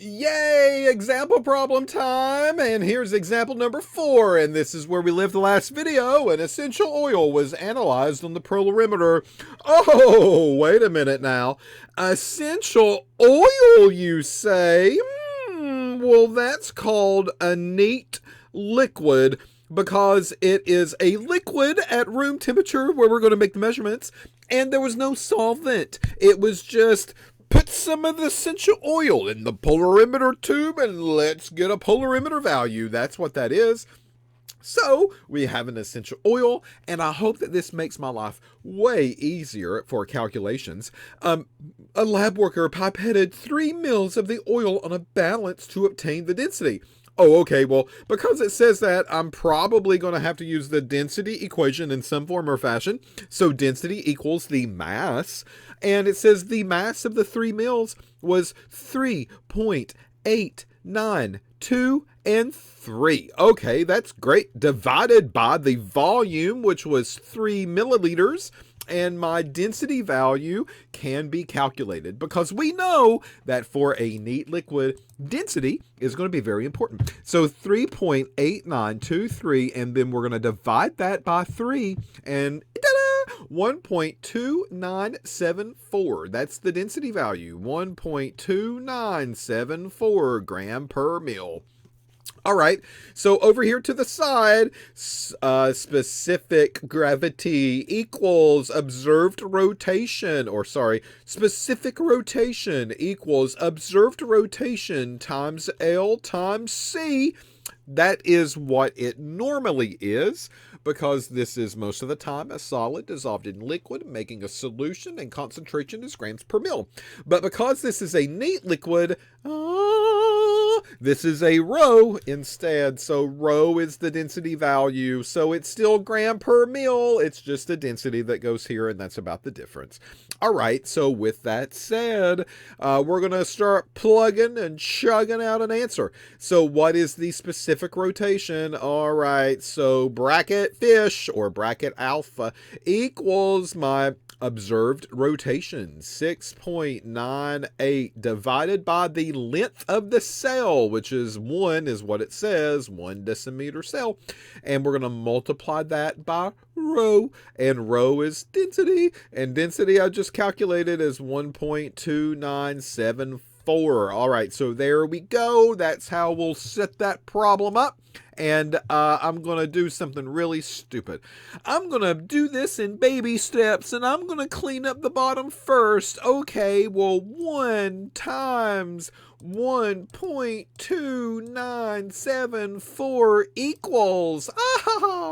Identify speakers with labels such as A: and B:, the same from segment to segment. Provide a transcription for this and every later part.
A: Yay! Example problem time! And here's example number 4, and this is where we left the last video. An essential oil was analyzed on the polarimeter. Oh, wait a minute now. Essential oil, you say? Well, that's called a neat liquid because it is a liquid at room temperature where we're going to make the measurements, and there was no solvent. It was just put some of the essential oil in the polarimeter tube and let's get a polarimeter value. That's what that is. So we have an essential oil, and I hope that this makes my life way easier for calculations. A lab worker pipetted 3 mils of the oil on a balance to obtain the density. Oh, okay, well, because it says that, I'm probably going to have to use the density equation in some form or fashion. So density equals the mass, and it says the mass of the 3 mils was 3.892 and 3. Okay, that's great. Divided by the volume, which was 3 milliliters, and my density value can be calculated because we know that for a neat liquid, density is going to be very important. So 3.8923, and then we're going to divide that by 3, and 1.2974. That's the density value, 1.2974 gram per mil. All right, so over here to the side, specific gravity equals observed rotation, specific rotation equals observed rotation times L times C. That is what it normally is, because this is most of the time a solid dissolved in liquid, making a solution, and concentration is grams per mil. But because this is a neat liquid, this is a rho instead. So rho is the density value. So it's still gram per mil. It's just the density that goes here, and that's about the difference. All right, so with that said, we're going to start plugging and chugging out an answer. So what is the specific rotation? All right, so bracket fish, or bracket alpha, equals my observed rotation, 6.98 divided by the length of the cell, which is 1, is what it says, 1 decimeter cell. And we're going to multiply that by rho, and rho is density, and density I just calculated is 1.2974. All right, so there we go. That's how we'll set that problem up. And I'm going to do something really stupid. I'm going to do this in baby steps, and I'm going to clean up the bottom first. Okay, well, 1 times 1.2974 equals,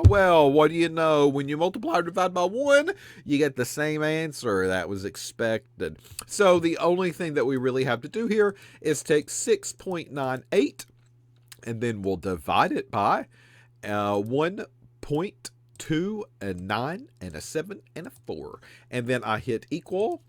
A: well, what do you know? When you multiply or divide by 1, you get the same answer. That was expected. So the only thing that we really have to do here is take 6.98, and then we'll divide it by 1.2 and 9 and a 7 and a 4. And then I hit equal.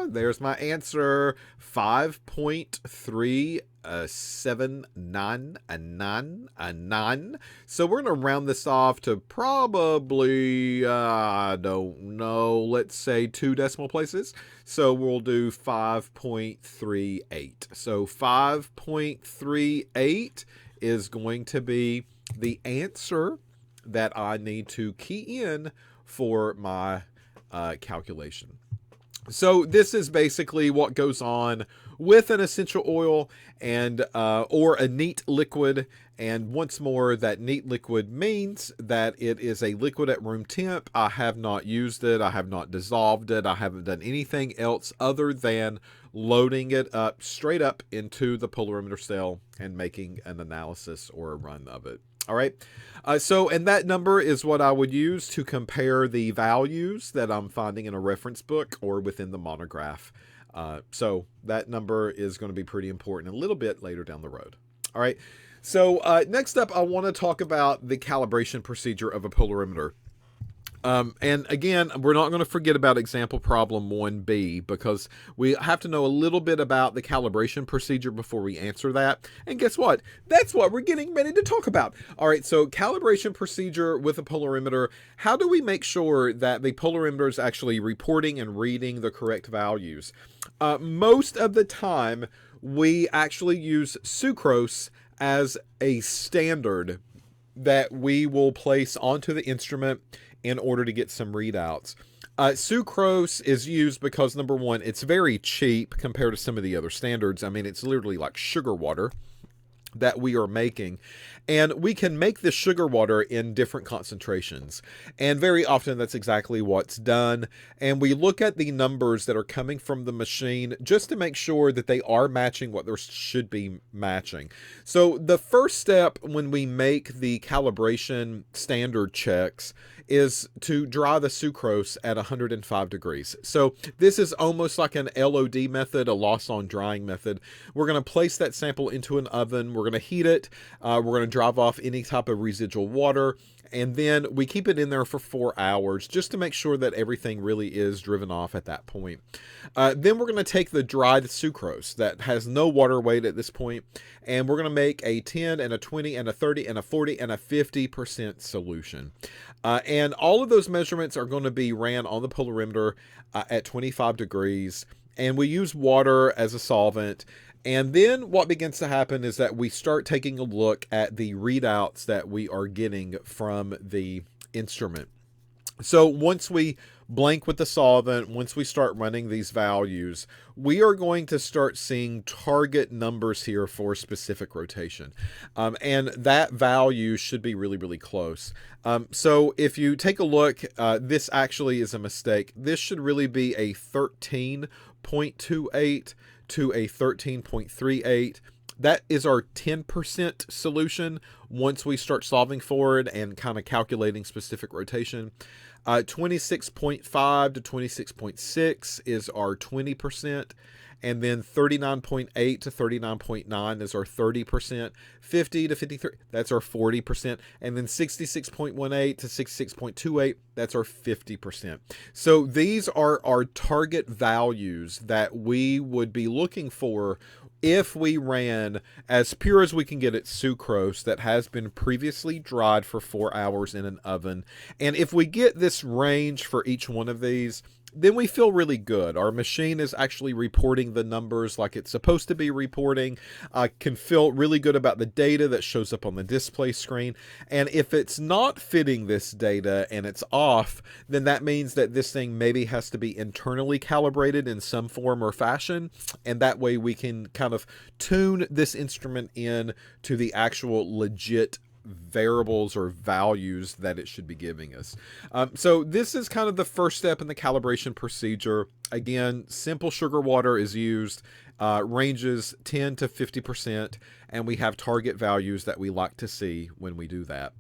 A: There's my answer, 5.379 So we're going to round this off to probably, I don't know, let's say 2 decimal places. So we'll do 5.38. So 5.38 is going to be the answer that I need to key in for my calculation. So this is basically what goes on with an essential oil and or a neat liquid. And once more, that neat liquid means that it is a liquid at room temp. I have not used it. I have not dissolved it. I haven't done anything else other than loading it up straight up into the polarimeter cell and making an analysis or a run of it. All right. And that number is what I would use to compare the values that I'm finding in a reference book or within the monograph. So that number is going to be pretty important a little bit later down the road. All right. So next up, I want to talk about the calibration procedure of a polarimeter. And again, we're not going to forget about example problem 1B because we have to know a little bit about the calibration procedure before we answer that. And guess what? That's what we're getting ready to talk about. All right, so calibration procedure with a polarimeter. How do we make sure that the polarimeter is actually reporting and reading the correct values? Most of the time, we actually use sucrose as a standard that we will place onto the instrument in order to get some readouts. Sucrose is used because, number one, it's very cheap compared to some of the other standards. I mean, it's literally like sugar water that we are making, and we can make the sugar water in different concentrations, and very often that's exactly what's done. And we look at the numbers that are coming from the machine just to make sure that they are matching what they should be matching. So the first step when we make the calibration standard checks is to dry the sucrose at 105 degrees. So this is almost like an LOD method, a loss on drying method. We're going to place that sample into an oven. We're going to heat it. We're going to drive off any type of residual water. And then we keep it in there for 4 hours just to make sure that everything really is driven off at that point. Then we're going to take the dried sucrose that has no water weight at this point, and we're going to make a 10 and a 20 and a 30 and a 40 and a 50% solution. And all of those measurements are going to be ran on the polarimeter at 25 degrees. And we use water as a solvent. And then what begins to happen is that we start taking a look at the readouts that we are getting from the instrument. So once we blank with the solvent, once we start running these values, we are going to start seeing target numbers here for specific rotation. And that value should be really, really close. So if you take a look, this actually is a mistake. This should really be a 13.28 to a 13.38. That is our 10% solution once we start solving for it and kind of calculating specific rotation. 26.5 to 26.6 is our 20%. And then 39.8 to 39.9 is our 30%. 50 to 53, that's our 40%. And then 66.18 to 66.28, that's our 50%. So these are our target values that we would be looking for if we ran as pure as we can get it sucrose that has been previously dried for 4 hours in an oven. And if we get this range for each one of these, then we feel really good. Our machine is actually reporting the numbers like it's supposed to be reporting. I can feel really good about the data that shows up on the display screen. And if it's not fitting this data and it's off, then that means that this thing maybe has to be internally calibrated in some form or fashion. And that way we can kind of tune this instrument in to the actual legit variables or values that it should be giving us. So this is kind of the first step in the calibration procedure. Again, simple sugar water is used, ranges 10 to 50%, and we have target values that we like to see when we do that.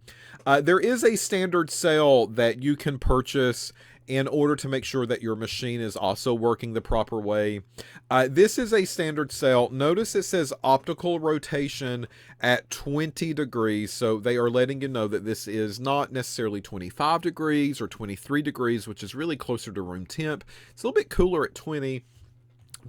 A: There is a standard cell that you can purchase in order to make sure that your machine is also working the proper way. This is a standard cell. Notice it says optical rotation at 20 degrees. So they are letting you know that this is not necessarily 25 degrees or 23 degrees, which is really closer to room temp. It's a little bit cooler at 20.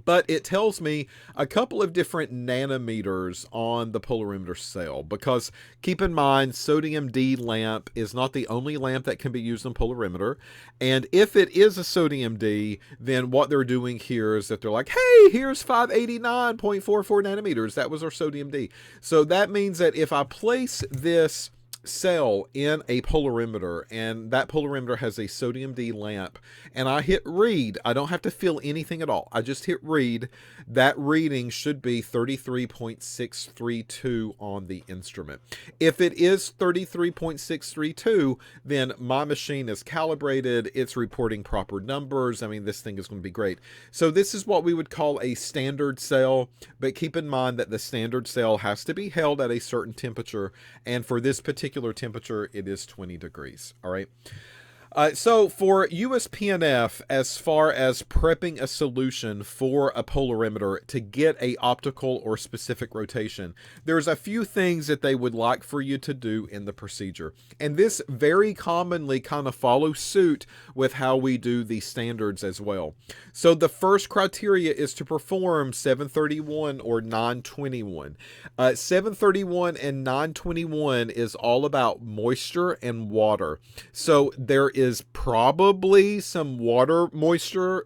A: But it tells me a couple of different nanometers on the polarimeter cell, because keep in mind, sodium D lamp is not the only lamp that can be used on polarimeter. And if it is a sodium D, then what they're doing here is that they're like, hey, here's 589.44 nanometers. That was our sodium D. So that means that if I place this cell in a polarimeter and that polarimeter has a sodium D lamp and I hit read, I don't have to feel anything at all. I just hit read. That reading should be 33.632 on the instrument. If it is 33.632, then my machine is calibrated. It's reporting proper numbers. I mean, this thing is going to be great. So this is what we would call a standard cell, but keep in mind that the standard cell has to be held at a certain temperature, and for this particular temperature, it is 20 degrees. All right. So for USPNF, as far as prepping a solution for a polarimeter to get a optical or specific rotation, there's a few things that they would like for you to do in the procedure. And this very commonly kind of follows suit with how we do the standards as well. So the first criteria is to perform 731 or 921. 731 and 921 is all about moisture and water. So there is probably some water moisture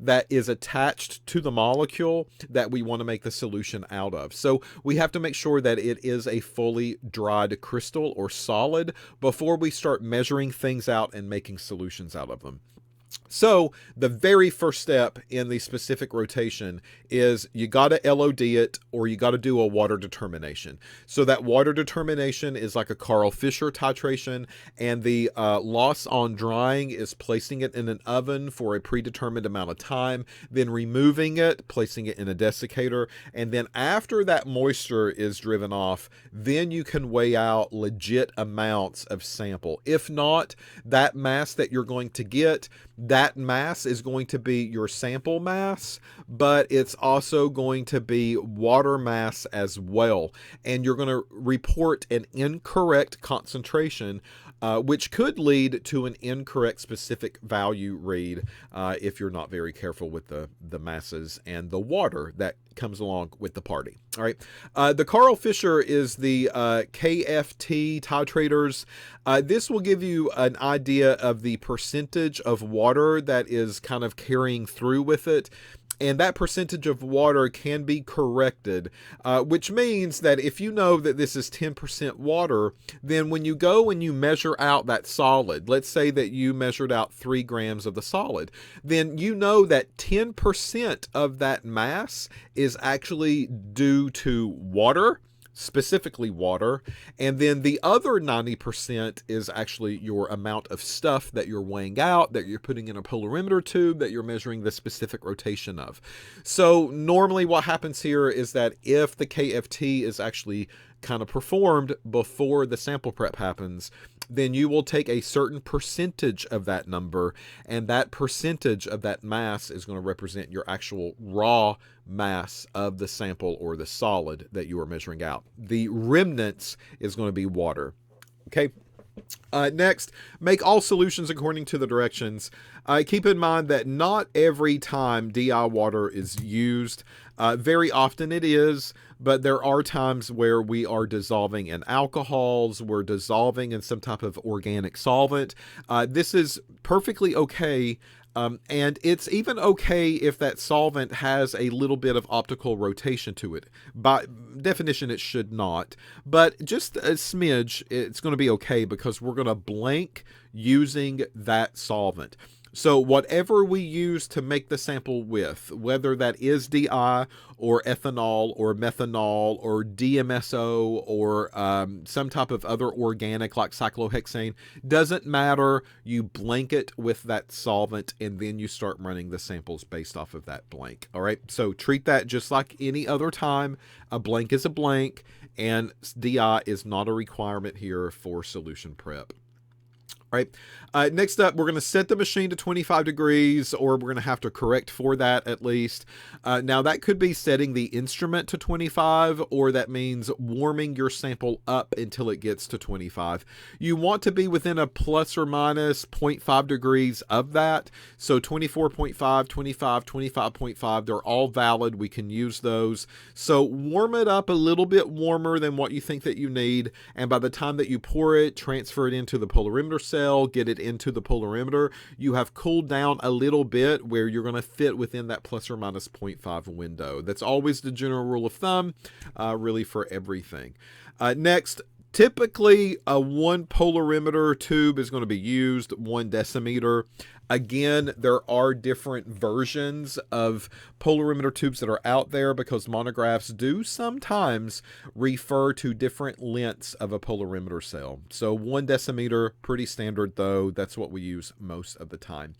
A: that is attached to the molecule that we want to make the solution out of. So we have to make sure that it is a fully dried crystal or solid before we start measuring things out and making solutions out of them. So the very first step in the specific rotation is you got to LOD it, or you got to do a water determination. So that water determination is like a Carl Fisher titration, and the loss on drying is placing it in an oven for a predetermined amount of time, then removing it, placing it in a desiccator, and then after that moisture is driven off, then you can weigh out legit amounts of sample. If not, that mass that you're going to get, that mass is going to be your sample mass, but it's also going to be water mass as well. And you're going to report an incorrect concentration, which could lead to an incorrect specific value read if you're not very careful with the masses and the water that comes along with the party. All right. The Carl Fisher is the KFT titrators. This will give you an idea of the percentage of water that is kind of carrying through with it. And that percentage of water can be corrected, which means that if you know that this is 10% water, then when you go and you measure out that solid, let's say that you measured out 3 grams of the solid, then you know that 10% of that mass is actually due to water, specifically water, and then the other 90% is actually your amount of stuff that you're weighing out, that you're putting in a polarimeter tube, that you're measuring the specific rotation of. So normally what happens here is that if the KFT is actually kind of performed before the sample prep happens, then you will take a certain percentage of that number, and that percentage of that mass is going to represent your actual raw mass of the sample or the solid that you are measuring out. The remnants is going to be water. Okay. Next, make all solutions according to the directions. Keep in mind that not every time DI water is used. Very often it is, but there are times where we are dissolving in alcohols, we're dissolving in some type of organic solvent. This is perfectly okay. And it's even okay if that solvent has a little bit of optical rotation to it. By definition, it should not. But just a smidge, it's going to be okay because we're going to blank using that solvent. So whatever we use to make the sample with, whether that is DI or ethanol or methanol or DMSO or some type of other organic like cyclohexane, doesn't matter. You blank it with that solvent and then you start running the samples based off of that blank. All right. So treat that just like any other time. A blank is a blank, and DI is not a requirement here for solution prep. Right. Next up, we're going to set the machine to 25 degrees, or we're going to have to correct for that at least. Now, that could be setting the instrument to 25, or that means warming your sample up until it gets to 25. You want to be within a plus or minus 0.5 degrees of that. So 24.5, 25, 25.5, they're all valid. We can use those. So warm it up a little bit warmer than what you think that you need. And by the time that you pour it, transfer it into the polarimeter cell, get it into the polarimeter, you have cooled down a little bit where you're going to fit within that plus or minus 0.5 window. That's always the general rule of thumb, really for everything. Next, typically a 1 polarimeter tube is going to be used, 1 decimeter. Again, there are different versions of polarimeter tubes that are out there because monographs do sometimes refer to different lengths of a polarimeter cell. So 1 decimeter, pretty standard though. That's what we use most of the time.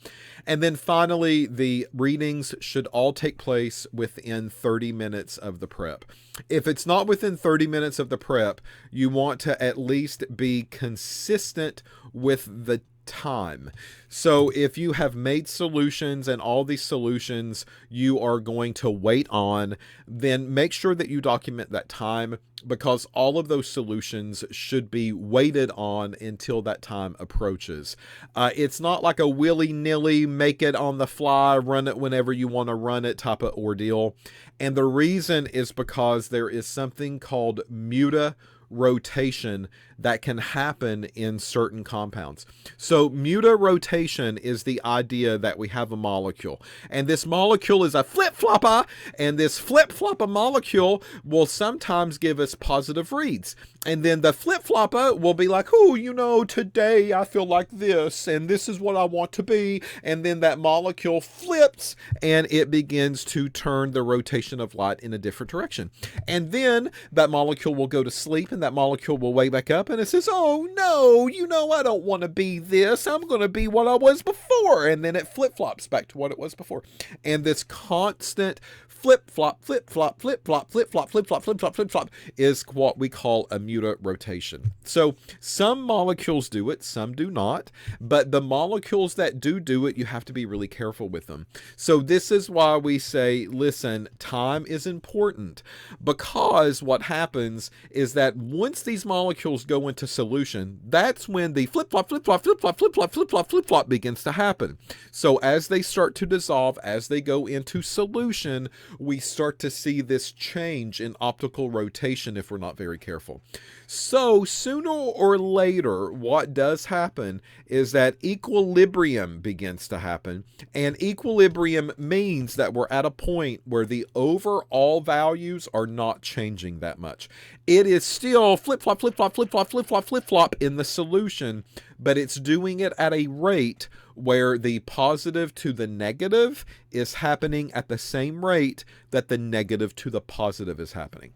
A: And then finally, the readings should all take place within 30 minutes of the prep. If it's not within 30 minutes of the prep, you want to at least be consistent with the time. So if you have made solutions and all these solutions you are going to wait on, then make sure that you document that time, because all of those solutions should be waited on until that time approaches. It's not like a willy-nilly, make it on the fly, run it whenever you want to run it type of ordeal. And the reason is because there is something called muta rotation that can happen in certain compounds. So mutarotation is the idea that we have a molecule, and this molecule is a flip-flopper, and this flip-flopper molecule will sometimes give us positive reads. And then the flip-flopper will be like, oh, you know, today I feel like this, and this is what I want to be. And then that molecule flips, and it begins to turn the rotation of light in a different direction. And then that molecule will go to sleep, and that molecule will wake back up, and it says, oh, no, you know, I don't want to be this. I'm going to be what I was before. And then it flip-flops back to what it was before. And this constant flip-flop, flip-flop, flip-flop, flip-flop, flip-flop, flip-flop, flip-flop is what we call a mutarotation. So some molecules do it, some do not, but the molecules that do it, you have to be really careful with them. So this is why we say, listen, time is important, because what happens is that once these molecules go into solution, that's when the flip-flop, flip-flop, flip-flop, flip-flop, flip-flop, flip-flop begins to happen. So as they start to dissolve, as they go into solution, we start to see this change in optical rotation if we're not very careful. So sooner or later, what does happen is that equilibrium begins to happen. And equilibrium means that we're at a point where the overall values are not changing that much. It is still flip-flop, flip-flop, flip-flop, flip-flop, flip-flop in the solution, but it's doing it at a rate where the positive to the negative is happening at the same rate that the negative to the positive is happening.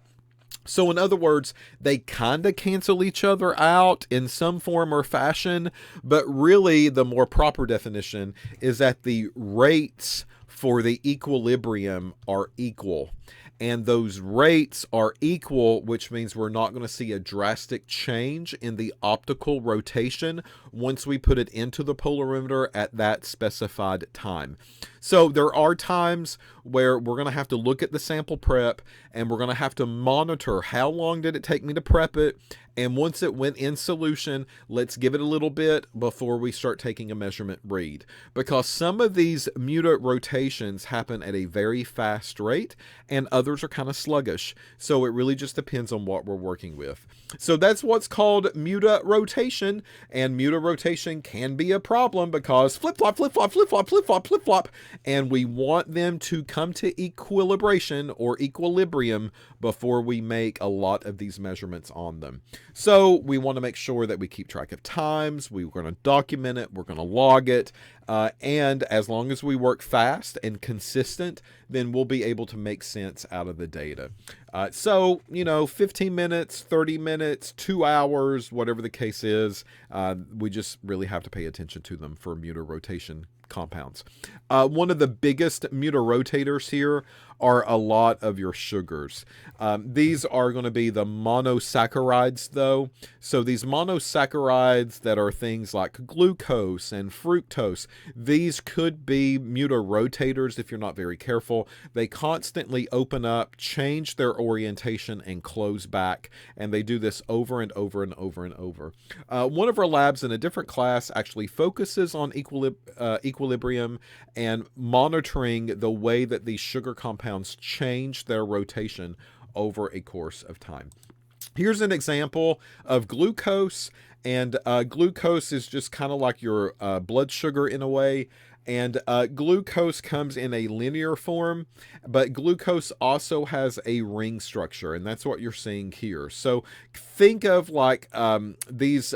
A: So in other words, they kind of cancel each other out in some form or fashion, but really the more proper definition is that the rates for the equilibrium are equal. And those rates are equal, which means we're not going to see a drastic change in the optical rotation once we put it into the polarimeter at that specified time. So there are times where we're going to have to look at the sample prep, and we're going to have to monitor how long did it take me to prep it. And once it went in solution, let's give it a little bit before we start taking a measurement read. Because some of these mutarotations happen at a very fast rate, and others are kind of sluggish. So it really just depends on what we're working with. So that's what's called mutarotation, and mutarotation can be a problem because flip-flop, flip-flop, flip-flop, flip-flop, flip-flop, and we want them to come to equilibration or equilibrium before we make a lot of these measurements on them. So we want to make sure that we keep track of times, we're going to document it, we're going to log it, and as long as we work fast and consistent, then we'll be able to make sense out of the data. So, 15 minutes, 30 minutes, 2 hours, whatever the case is, we just really have to pay attention to them for mutarotation compounds. One of the biggest mutarotators here are a lot of your sugars. These are going to be the monosaccharides, though. So these monosaccharides that are things like glucose and fructose, these could be mutarotators if you're not very careful. They constantly open up, change their orientation, and close back. And they do this over and over and over and over. One of our labs in a different class actually focuses on equilibrium and monitoring the way that these sugar compounds change their rotation over a course of time. Here's an example of glucose, and glucose is just kind of like your blood sugar in a way. And glucose comes in a linear form, but glucose also has a ring structure, and that's what you're seeing here. So think of like these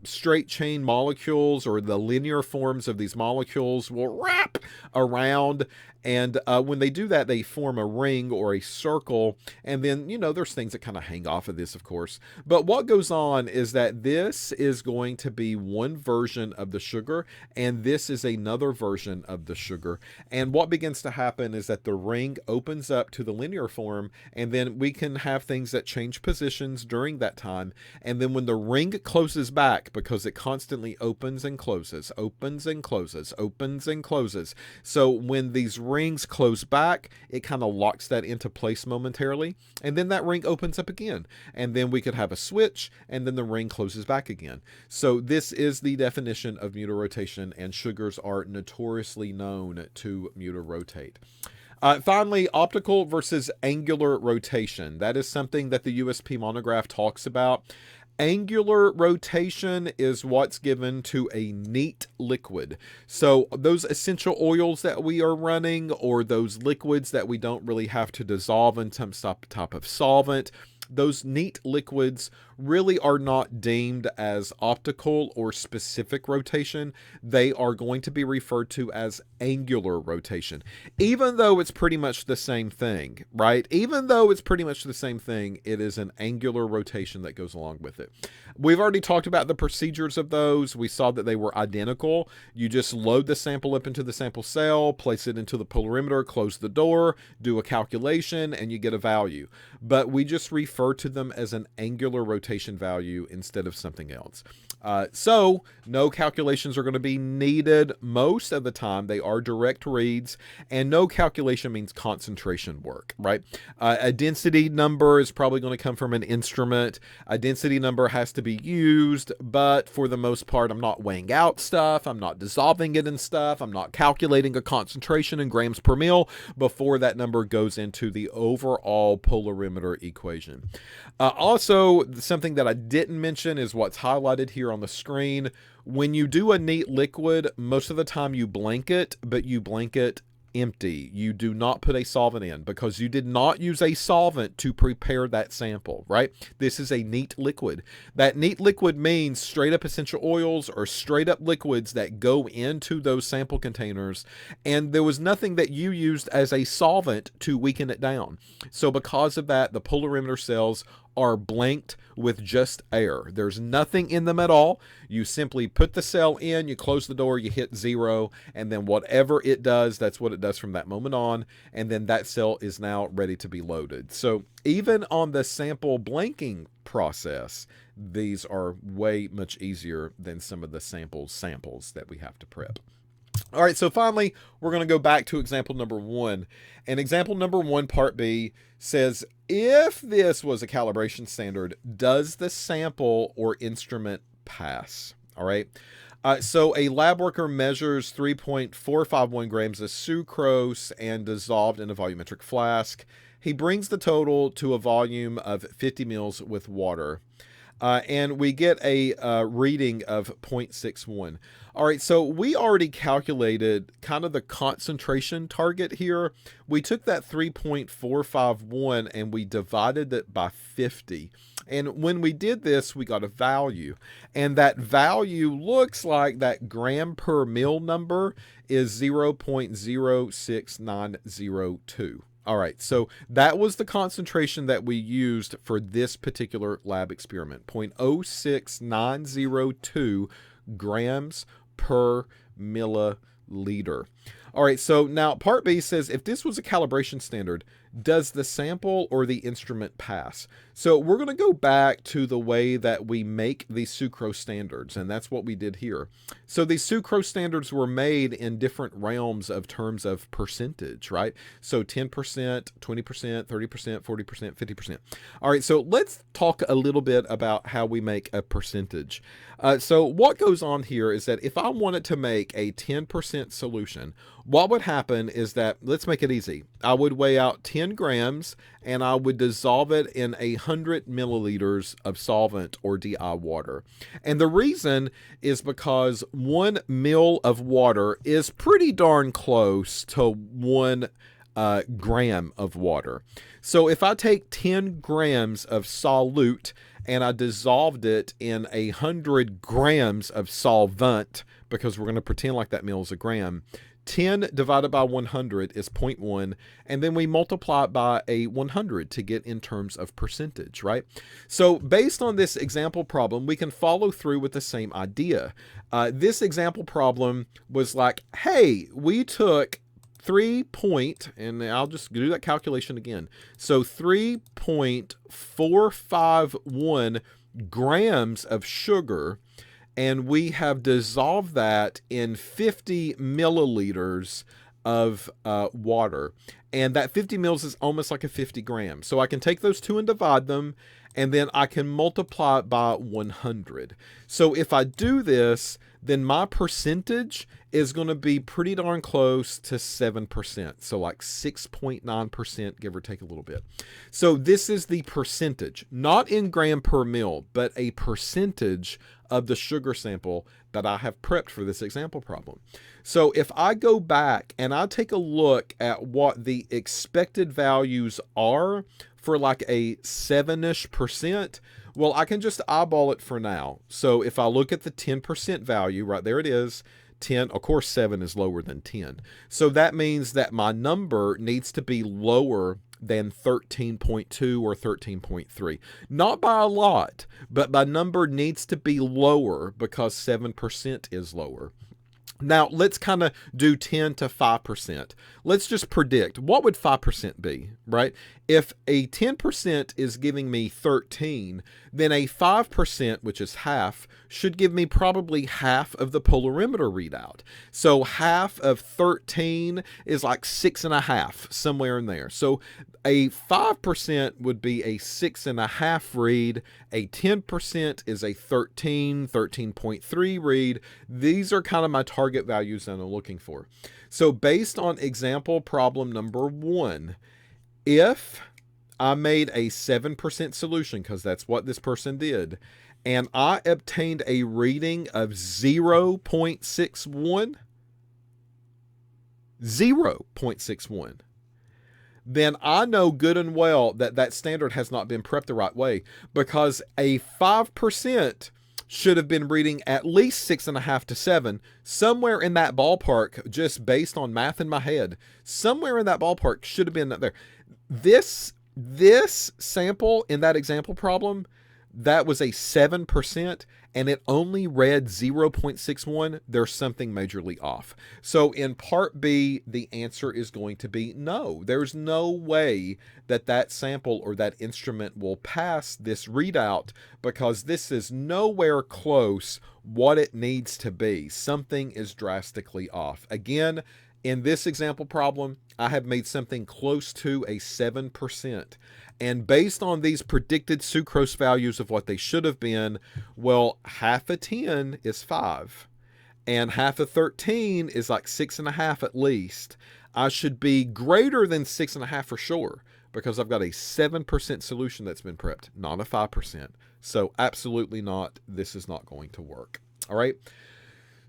A: straight chain molecules, or the linear forms of these molecules will wrap around, and when they do that, they form a ring or a circle, and then, there's things that kind of hang off of this, of course. But what goes on is that this is going to be one version of the sugar, and this is another version of the sugar. And what begins to happen is that the ring opens up to the linear form, and then we can have things that change positions during that time. And then when the ring closes back, because it constantly opens and closes, opens and closes, opens and closes. So when these rings close back, it kind of locks that into place momentarily, and then that ring opens up again, and then we could have a switch, and then the ring closes back again. So this is the definition of mutarotation, and sugars are notoriously known to mutarotate. Finally, optical versus angular rotation. That is something that the USP monograph talks about. Angular rotation is what's given to a neat liquid. So those essential oils that we are running, or those liquids that we don't really have to dissolve in some type of solvent, those neat liquids really are not deemed as optical or specific rotation. They are going to be referred to as angular rotation, even though it's pretty much the same thing, right? Even though it's pretty much the same thing, it is an angular rotation that goes along with it. We've already talked about the procedures of those. We saw that they were identical. You just load the sample up into the sample cell, place it into the polarimeter, close the door, do a calculation, and you get a value. But we just refer to them as an angular rotation value instead of something else. So no calculations are going to be needed most of the time. They are direct reads, and no calculation means concentration work, right? A density number is probably going to come from an instrument. A density number has to be used, but for the most part, I'm not weighing out stuff. I'm not dissolving it in stuff. I'm not calculating a concentration in grams per mil before that number goes into the overall polarimeter equation. Also, something that I didn't mention is what's highlighted here on the screen. When you do a neat liquid, most of the time you blanket, but you blanket empty. You do not put a solvent in because you did not use a solvent to prepare that sample, right? This is a neat liquid. That neat liquid means straight up essential oils or straight up liquids that go into those sample containers, and there was nothing that you used as a solvent to weaken it down. So because of that, the polarimeter cells are blanked with just air. There's nothing in them at all. You simply put the cell in, you close the door, you hit 0, and then whatever it does, that's what it does from that moment on, and then that cell is now ready to be loaded. So even on the sample blanking process, these are way much easier than some of the samples that we have to prep. All right, so finally, we're going to go back to example number 1. And example number 1, part B, says, if this was a calibration standard, does the sample or instrument pass? All right. So a lab worker measures 3.451 grams of sucrose and dissolved in a volumetric flask. He brings the total to a volume of 50 mils with water. And we get a reading of 0.61. All right, so we already calculated kind of the concentration target here. We took that 3.451 and we divided it by 50. And when we did this, we got a value. And that value looks like that gram per mil number is 0.06902. All right, so that was the concentration that we used for this particular lab experiment, 0.06902 grams per milliliter. All right, so now part B says, if this was a calibration standard, does the sample or the instrument pass? So we're going to go back to the way that we make these sucrose standards, and that's what we did here. So these sucrose standards were made in different realms of terms of percentage, right? So 10%, 20%, 30%, 40%, 50%. All right, so let's talk a little bit about how we make a percentage. So what goes on here is that if I wanted to make a 10% solution, what would happen is that, let's make it easy. I would weigh out 10 grams and I would dissolve it in 100 milliliters of solvent or DI water. And the reason is because 1 mil of water is pretty darn close to 1 gram of water. So if I take 10 grams of solute and I dissolved it in 100 grams of solvent, because we're going to pretend like that mil is a gram, 10 divided by 100 is 0.1, and then we multiply it by a 100 to get in terms of percentage, right? So based on this example problem, we can follow through with the same idea. This example problem was like, hey, we took and I'll just do that calculation again. So 3.451 grams of sugar, and we have dissolved that in 50 milliliters of water. And that 50 mils is almost like a 50 grams. So I can take those two and divide them, and then I can multiply it by 100. So if I do this, then my percentage is going to be pretty darn close to 7%. So like 6.9%, give or take a little bit. So this is the percentage, not in gram per mil, but a percentage of the sugar sample that I have prepped for this example problem. So if I go back and I take a look at what the expected values are for like a 7-ish percent, well, I can just eyeball it for now. So if I look at the 10% value, right there it is, 10, of course 7 is lower than 10. So that means that my number needs to be lower than 13.2 or 13.3. Not by a lot, but my number needs to be lower because 7% is lower. Now, let's kind of do 10 to 5%. Let's just predict. What would 5% be, right? If a 10% is giving me 13, then a 5%, which is half, should give me probably half of the polarimeter readout. So half of 13 is like 6.5, somewhere in there. So a 5% would be a 6.5 read. A 10% is a 13.3 read. These are kind of my target values that I'm looking for. So based on example problem number 1, if I made a 7% solution, because that's what this person did, and I obtained a reading of 0.61, then I know good and well that that standard has not been prepped the right way, because a 5% should have been reading at least 6.5 to 7, somewhere in that ballpark, just based on math in my head. Somewhere in that ballpark should have been there. This sample in that example problem, that was a 7%, and it only read 0.61, there's something majorly off. So in part B, the answer is going to be no. There's no way that that sample or that instrument will pass this readout, because this is nowhere close what it needs to be. Something is drastically off. Again, in this example problem, I have made something close to a 7%. And based on these predicted sucrose values of what they should have been, well, half of 10 is 5. And half of 13 is like 6.5 at least. I should be greater than 6.5 for sure, because I've got a 7% solution that's been prepped, not a 5%. So absolutely not. This is not going to work. All right.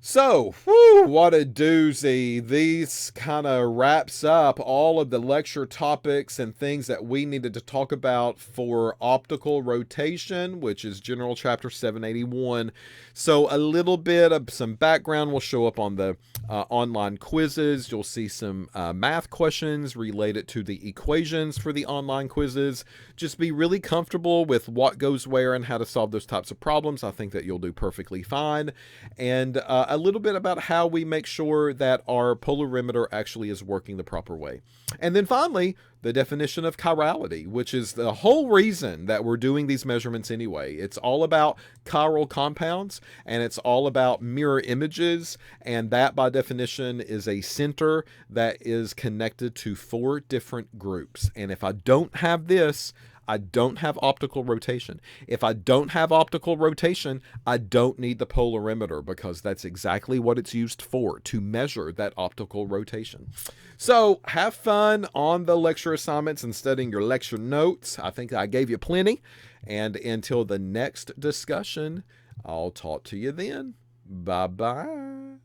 A: So, what a doozy. These kind of wraps up all of the lecture topics and things that we needed to talk about for optical rotation, which is General Chapter 781. So, a little bit of some background will show up on the online quizzes. You'll see some math questions related to the equations for the online quizzes. Just be really comfortable with what goes where and how to solve those types of problems. I think that you'll do perfectly fine. And a little bit about how we make sure that our polarimeter actually is working the proper way. And then finally, the definition of chirality, which is the whole reason that we're doing these measurements anyway. It's all about chiral compounds, and it's all about mirror images, and that by definition is a center that is connected to 4 different groups. And if I don't have this, I don't have optical rotation. If I don't have optical rotation, I don't need the polarimeter, because that's exactly what it's used for, to measure that optical rotation. So have fun on the lecture assignments and studying your lecture notes. I think I gave you plenty. And until the next discussion, I'll talk to you then. Bye-bye.